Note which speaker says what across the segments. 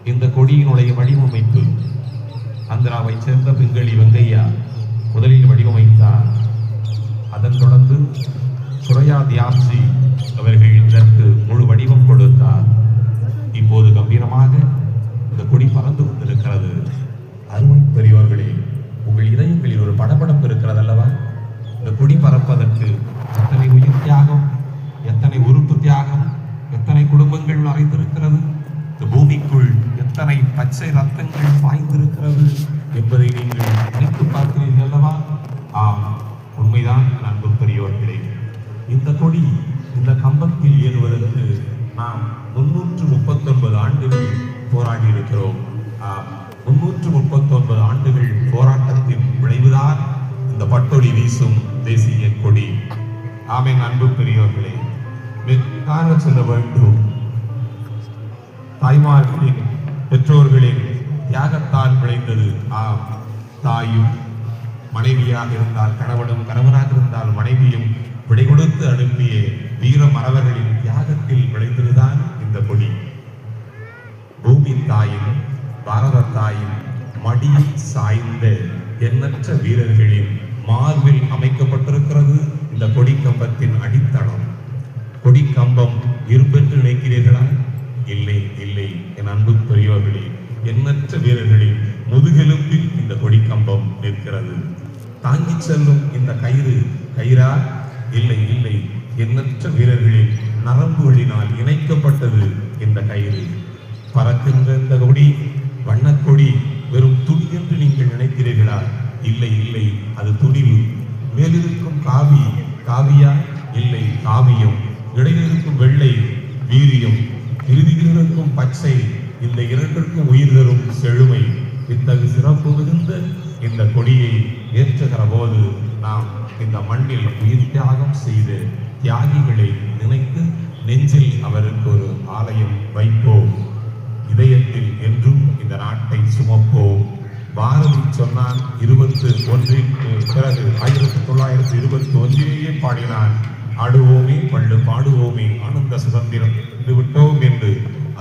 Speaker 1: இந்த கொடியினுடைய வடிவமைப்பு ஆந்திராவை சேர்ந்த பிங்களி வெங்கையா முதலில் வடிவமைத்தார். அதன் தொடர்ந்து சுரையா தியாப்சி அவர்கள் இதற்கு முழு வடிவம் கொடுத்தார். இப்போது கம்பீரமாக இந்த கொடி பறந்து கொண்டிருக்கிறது. அருமை பெரியோர்களே, உங்கள் இதயங்களில் ஒரு படபடப்பு இருக்கிறது அல்லவா? இந்த கொடி பறப்பதற்கு எத்தனை உயிர் தியாகம், எத்தனை உறுப்பு தியாகம், எத்தனை குடும்பங்கள் மறைந்திருக்கிறது, இந்த பூமிக்குள் எத்தனை பச்சை ரத்தங்கள் பாய்ந்திருக்கிறது என்பதை நீங்கள் நினைத்து பார்க்கிறீர்கள் அல்லவா? ஆம், உண்மைதான் அன்பு பெரியோர்களே. இந்த கொடி இந்த கம்பத்தில் ஏறுவதற்கு நாம் 339 ஆண்டுகள் போராடி இருக்கிறோம். 339 ஆண்டுகள் போராட்டத்தின் விளைவுதான் இந்த பட்டொலி வீசும் தேசிய கொடி. ஆமென். அன்பு பெரியோர்களே, காண செல்ல வேண்டும். தாய்மார்களின் பெற்றோர்களின் தியாகத்தால் விளைந்தது. தாயும் மனைவியாக இருந்தால் கணவனும், கணவனாக இருந்தால் மனைவியும் விடை கொடுத்து அனுப்பிய வீர மறவர்களின் தியாகத்தில் விளைந்ததுதான் இந்த கொடி. பூமி தாயின், பாரத தாயின் மடியில் சாய்ந்த எண்ணற்ற வீரர்களின் மார்பில் அமைக்கப்பட்டிருக்கிறது இந்த கொடி கம்பத்தின் அடித்தளம். கொடி கம்பம் இரும்பென்று நினைக்கிறீர்களா? இல்லை, இல்லை என் அன்பு பெரியோர்களே, எண்ணற்ற வீரர்களின் முதுகெலும்பில் இந்த கொடி கம்பம் நிற்கிறது. தாங்கி செல்லும் இந்த கயிறு கயிறா? இல்லை, இல்லை, எண்ணற்ற வீரர்களின் நரம்புகளினால் இணைக்கப்பட்டது இந்த கயிறு. பறக்கின்ற இந்த கொடி, வண்ணக்கொடி வெறும் துணி என்று நீங்கள் நினைக்கிறீர்களா? இல்லை, இல்லை, அது துணிவு. மேலிருக்கும் காவி காவியா? இல்லை, காவியம். இடையில் இருக்கும் வெள்ளை வீரியம், இறுதியில் இருக்கும் பச்சை. இந்த இரண்டிற்கும் உயிர் தரும் செழுமை. இத்தகு சிறப்பு மிகுந்த இந்த கொடியை ஏற்றுகிற போது நாம் இந்த மண்ணில் உயிர் தியாகம் செய்து தியாகிகளை நினைத்து நெஞ்சில் அவருக்கு ஒரு ஆலயம் வைப்போம். இதயத்தில் என்றும் இந்த நாட்டை சுமப்போம். பாரதி சொன்னான் 21 பிறகு 1921 பாடினான், ஆடுவோமே பள்ளு பாடுவோமே ஆனந்த சுதந்திரம் விட்டோம் என்று.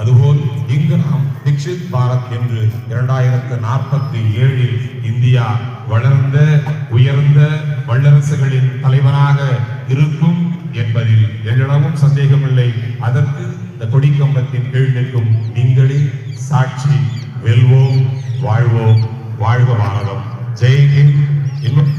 Speaker 1: அதுபோல் இங்கு நாம் தீக்ஷித் பாரத் என்று 2047 இந்தியா வளர்ந்த உயர்ந்த வல்லரசுகளின் தலைவனாக இருக்கும் என்பதில் எல்லளவும் சந்தேகமில்லை. அதற்கு இந்த கொடி கம்பத்தின் கீழ் நிற்கும் நீங்களே சாட்சி. வெல்வோம், வாழ்வோம், வாழ்க பாரதம். ஜெய் ஹிந்த்.